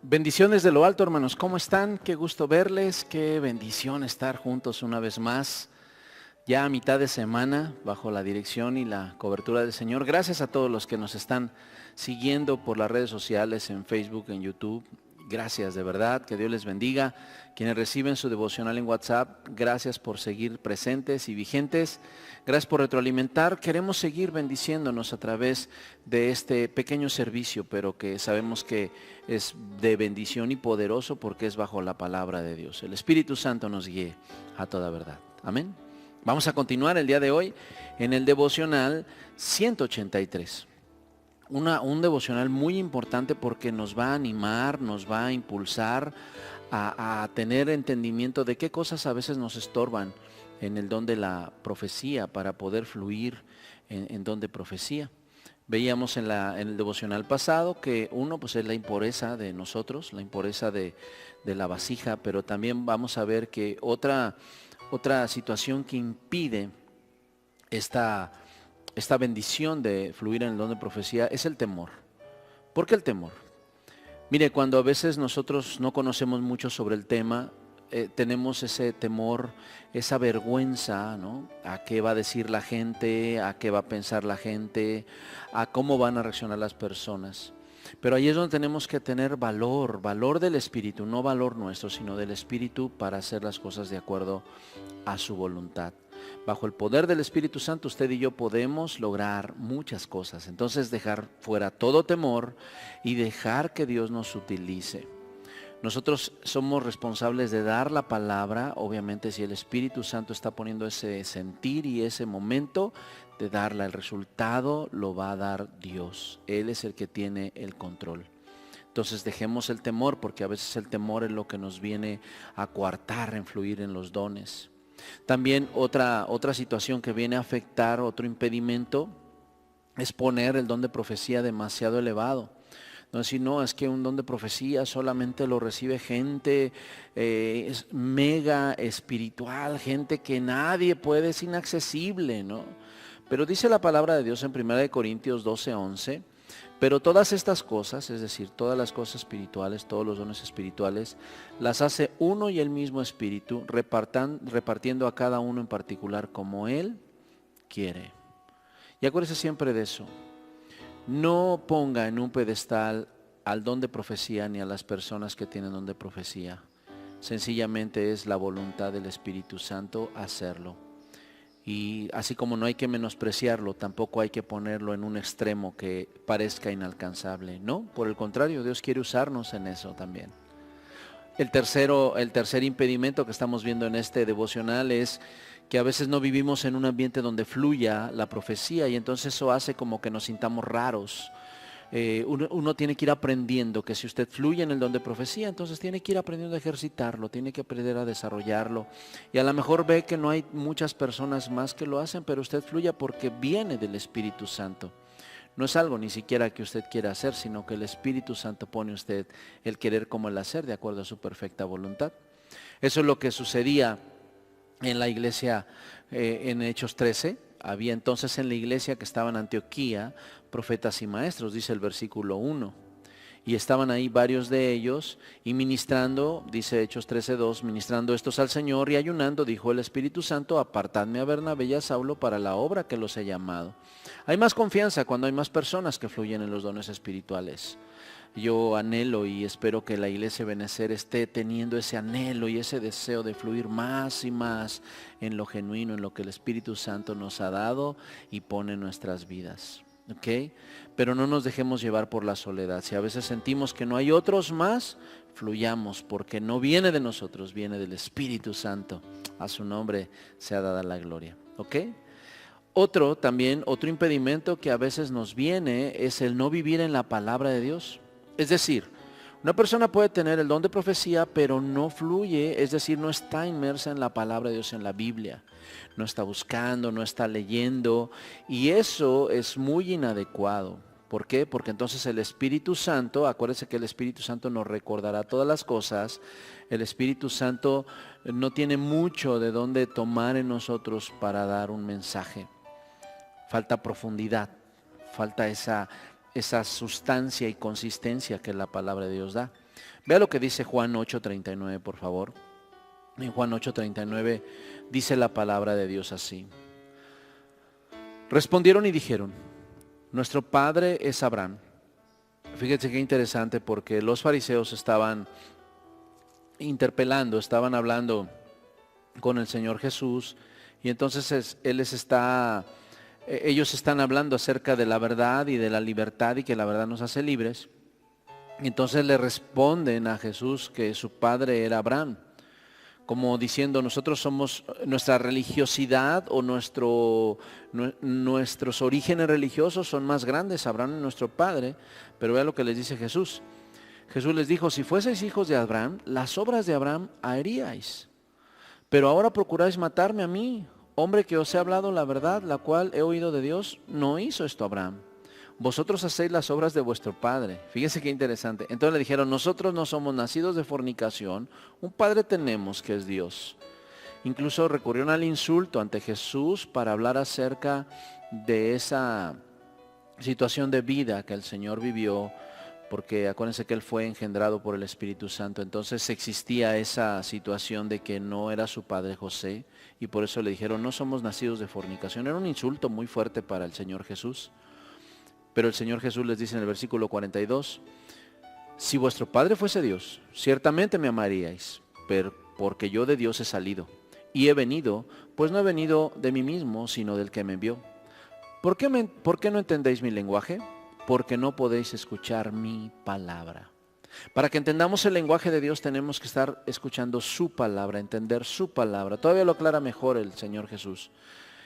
Bendiciones de lo alto, hermanos. ¿Cómo están? Qué gusto verles, qué bendición estar juntos una vez más, ya a mitad de semana, bajo la dirección y la cobertura del Señor. Gracias a todos los que nos están siguiendo por las redes sociales, en Facebook, en YouTube. Gracias, de verdad, que Dios les bendiga. Quienes reciben su devocional en WhatsApp, gracias por seguir presentes y vigentes. Gracias por retroalimentar. Queremos seguir bendiciéndonos a través de este pequeño servicio, pero que sabemos que es de bendición y poderoso porque es bajo la palabra de Dios. El Espíritu Santo nos guíe a toda verdad. Amén. Vamos a continuar el día de hoy en el devocional 183. Un devocional muy importante porque nos va a animar, nos va a impulsar a tener entendimiento de qué cosas a veces nos estorban en el don de la profecía para poder fluir en don de profecía. Veíamos en el devocional pasado que uno pues es la impureza de nosotros, la impureza de la vasija, pero también vamos a ver que otra situación que impide esta bendición de fluir en el don de profecía es el temor. ¿Por qué el temor? Mire, cuando a veces nosotros no conocemos mucho sobre el tema, tenemos ese temor, esa vergüenza, ¿no? A qué va a decir la gente, a qué va a pensar la gente, a cómo van a reaccionar las personas. Pero ahí es donde tenemos que tener valor del Espíritu, no valor nuestro, sino del Espíritu para hacer las cosas de acuerdo a su voluntad. Bajo el poder del Espíritu Santo, usted y yo podemos lograr muchas cosas. Entonces dejar fuera todo temor y dejar que Dios nos utilice. Nosotros somos responsables de dar la palabra, obviamente si el Espíritu Santo está poniendo ese sentir y ese momento de darla, el resultado lo va a dar Dios. Él es el que tiene el control. Entonces dejemos el temor, porque a veces el temor es lo que nos viene a coartar, a influir en los dones. También otra situación que viene a afectar, otro impedimento, es poner el don de profecía demasiado elevado. No decir, no, es que un don de profecía solamente lo recibe gente es mega espiritual, gente que nadie puede, es inaccesible, ¿no? Pero dice la palabra de Dios en 1 Corintios 12:11, pero todas estas cosas, es decir, todas las cosas espirituales, todos los dones espirituales, las hace uno y el mismo Espíritu, repartiendo a cada uno en particular como Él quiere. Y acuérdese siempre de eso. No ponga en un pedestal al don de profecía ni a las personas que tienen don de profecía. Sencillamente es la voluntad del Espíritu Santo hacerlo. Y así como no hay que menospreciarlo, tampoco hay que ponerlo en un extremo que parezca inalcanzable. No, por el contrario, Dios quiere usarnos en eso también. El tercer impedimento que estamos viendo en este devocional es que a veces no vivimos en un ambiente donde fluya la profecía y entonces eso hace como que nos sintamos raros. Uno tiene que ir aprendiendo que si usted fluye en el don de profecía, entonces tiene que ir aprendiendo a ejercitarlo, tiene que aprender a desarrollarlo. Y a lo mejor ve que no hay muchas personas más que lo hacen, pero usted fluya porque viene del Espíritu Santo. No es algo ni siquiera que usted quiera hacer, sino que el Espíritu Santo pone usted el querer como el hacer de acuerdo a su perfecta voluntad. Eso es lo que sucedía en la iglesia en Hechos 13. Había entonces en la iglesia que estaba en Antioquía profetas y maestros, dice el versículo 1. Y estaban ahí varios de ellos y ministrando, dice Hechos 13:2, ministrando estos al Señor y ayunando, dijo el Espíritu Santo, apartadme a Bernabé y a Saulo para la obra que los he llamado. Hay más confianza cuando hay más personas que fluyen en los dones espirituales. Yo anhelo y espero que la iglesia Benecer esté teniendo ese anhelo y ese deseo de fluir más y más en lo genuino, en lo que el Espíritu Santo nos ha dado y pone en nuestras vidas. ¿Ok? Pero no nos dejemos llevar por la soledad. Si a veces sentimos que no hay otros más, fluyamos porque no viene de nosotros, viene del Espíritu Santo. A su nombre sea dada la gloria. ¿Ok? Otro impedimento que a veces nos viene es el no vivir en la palabra de Dios. Es decir, una persona puede tener el don de profecía, pero no fluye, es decir, no está inmersa en la palabra de Dios, en la Biblia. No está buscando, no está leyendo, y eso es muy inadecuado. ¿Por qué? Porque entonces el Espíritu Santo, acuérdense que el Espíritu Santo nos recordará todas las cosas. El Espíritu Santo no tiene mucho de dónde tomar en nosotros para dar un mensaje. Falta profundidad, falta esa sustancia y consistencia que la palabra de Dios da. Vea lo que dice Juan 8:39, por favor. En Juan 8:39 dice la palabra de Dios así. Respondieron y dijeron, nuestro padre es Abraham. Fíjense qué interesante, porque los fariseos estaban interpelando, estaban hablando con el Señor Jesús, y entonces ellos están hablando acerca de la verdad y de la libertad, y que la verdad nos hace libres. Entonces le responden a Jesús que su padre era Abraham, como diciendo, nosotros somos, nuestra religiosidad o nuestros orígenes religiosos son más grandes, Abraham es nuestro padre. Pero vea lo que les dice Jesús. Jesús les dijo, si fueseis hijos de Abraham, las obras de Abraham haríais. Pero ahora procuráis matarme a mí, hombre que os he hablado la verdad, la cual he oído de Dios. No hizo esto Abraham. Vosotros hacéis las obras de vuestro padre. Fíjense qué interesante. Entonces le dijeron, nosotros no somos nacidos de fornicación, un padre tenemos que es Dios. Incluso recurrieron al insulto ante Jesús para hablar acerca de esa situación de vida que el Señor vivió, porque acuérdense que Él fue engendrado por el Espíritu Santo. Entonces existía esa situación de que no era su padre José, y por eso le dijeron, no somos nacidos de fornicación. Era un insulto muy fuerte para el Señor Jesús. Pero el Señor Jesús les dice en el versículo 42, si vuestro Padre fuese Dios, ciertamente me amaríais, pero porque yo de Dios he salido, y he venido, pues no he venido de mí mismo, sino del que me envió. ¿Por qué no entendéis mi lenguaje? Porque no podéis escuchar mi palabra. Para que entendamos el lenguaje de Dios tenemos que estar escuchando su palabra, entender su palabra. Todavía lo aclara mejor el Señor Jesús.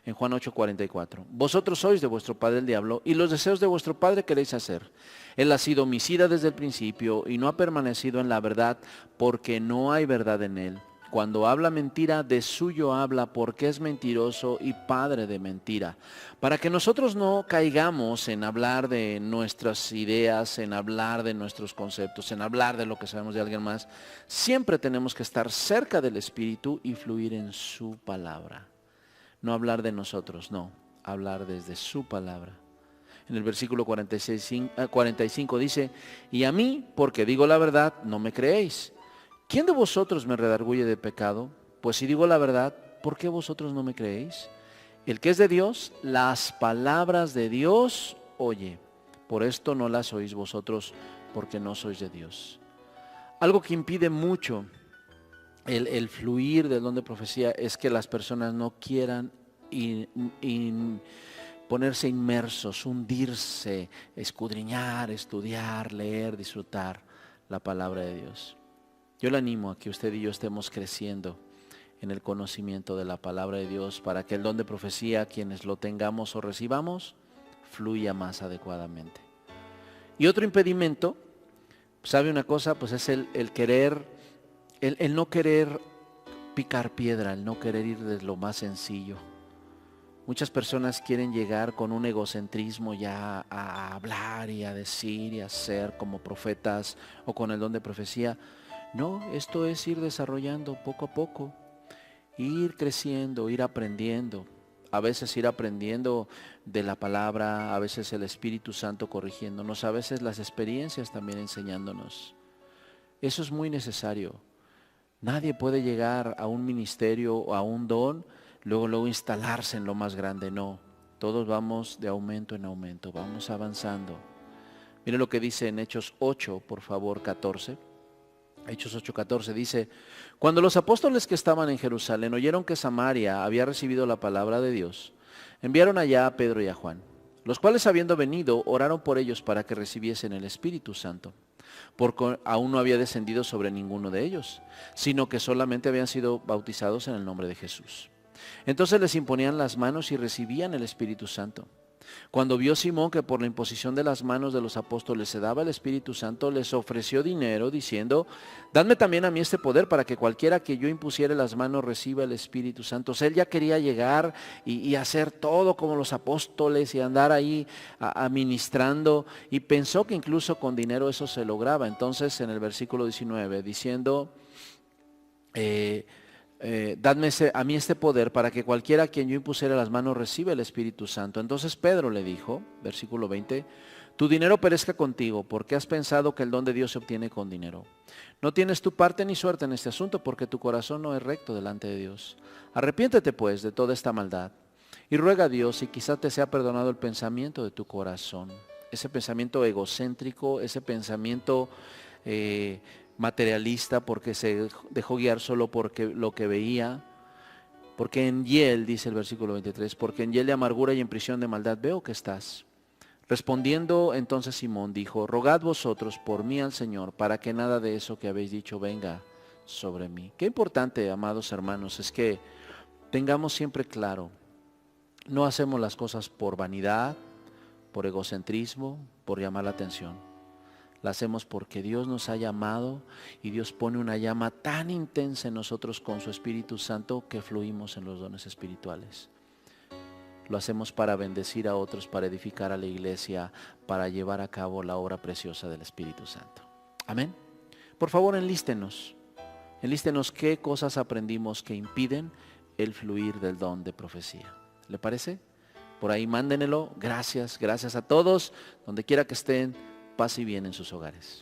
En Juan 8:44, vosotros sois de vuestro padre el diablo, y los deseos de vuestro padre queréis hacer. Él ha sido homicida desde el principio, y no ha permanecido en la verdad, porque no hay verdad en él. Cuando habla mentira, de suyo habla, porque es mentiroso y padre de mentira. Para que nosotros no caigamos en hablar de nuestras ideas, en hablar de nuestros conceptos, en hablar de lo que sabemos de alguien más, siempre tenemos que estar cerca del Espíritu y fluir en su palabra. No hablar de nosotros, no, hablar desde su palabra. En el versículo 45 dice, y a mí, porque digo la verdad, no me creéis. ¿Quién de vosotros me redarguye de pecado? Pues si digo la verdad, ¿por qué vosotros no me creéis? El que es de Dios, las palabras de Dios oye. Por esto no las oís vosotros, porque no sois de Dios. Algo que impide mucho el fluir del don de profecía es que las personas no quieran ponerse inmersos, hundirse, escudriñar, estudiar, leer, disfrutar la palabra de Dios. Yo le animo a que usted y yo estemos creciendo en el conocimiento de la palabra de Dios, para que el don de profecía, quienes lo tengamos o recibamos, fluya más adecuadamente. Y otro impedimento, ¿sabe una cosa? Pues es el no querer picar piedra, el no querer ir de lo más sencillo. Muchas personas quieren llegar con un egocentrismo ya a hablar y a decir y a ser como profetas o con el don de profecía. No, esto es ir desarrollando poco a poco, ir creciendo, ir aprendiendo. A veces ir aprendiendo de la palabra, a veces el Espíritu Santo corrigiéndonos, a veces las experiencias también enseñándonos. Eso es muy necesario. Nadie puede llegar a un ministerio o a un don, luego instalarse en lo más grande. No, todos vamos de aumento en aumento, vamos avanzando. Mire lo que dice en Hechos 8, por favor, 14. Hechos 8:14 dice, cuando los apóstoles que estaban en Jerusalén oyeron que Samaria había recibido la palabra de Dios, enviaron allá a Pedro y a Juan, los cuales habiendo venido oraron por ellos para que recibiesen el Espíritu Santo, porque aún no había descendido sobre ninguno de ellos, sino que solamente habían sido bautizados en el nombre de Jesús. Entonces les imponían las manos y recibían el Espíritu Santo. Cuando vio Simón que por la imposición de las manos de los apóstoles se daba el Espíritu Santo, les ofreció dinero diciendo, dadme también a mí este poder para que cualquiera que yo impusiere las manos reciba el Espíritu Santo. O sea, él ya quería llegar y hacer todo como los apóstoles y andar ahí administrando, y pensó que incluso con dinero eso se lograba. Entonces en el versículo 19 diciendo, dadme a mí este poder para que cualquiera a quien yo impusiera las manos reciba el Espíritu Santo. Entonces Pedro le dijo, versículo 20, Tu dinero perezca contigo, porque has pensado que el don de Dios se obtiene con dinero. No tienes tu parte ni suerte en este asunto, porque tu corazón no es recto delante de Dios. Arrepiéntete pues de toda esta maldad y ruega a Dios y quizá te sea perdonado el pensamiento de tu corazón. Ese pensamiento egocéntrico, ese pensamiento materialista, porque se dejó guiar solo porque lo que veía. Porque en hiel, dice el versículo 23, porque en hiel de amargura y en prisión de maldad veo que estás. Respondiendo entonces Simón dijo, rogad vosotros por mí al Señor, para que nada de eso que habéis dicho venga sobre mí. Qué importante, amados hermanos, es que tengamos siempre claro, no hacemos las cosas por vanidad, por egocentrismo, por llamar la atención. La hacemos porque Dios nos ha llamado y Dios pone una llama tan intensa en nosotros con su Espíritu Santo que fluimos en los dones espirituales. Lo hacemos para bendecir a otros, para edificar a la iglesia, para llevar a cabo la obra preciosa del Espíritu Santo. Amén. Por favor, enlístenos qué cosas aprendimos que impiden el fluir del don de profecía. ¿Le parece? Por ahí mándenelo. Gracias a todos. Donde quiera que estén, paz y bien en sus hogares.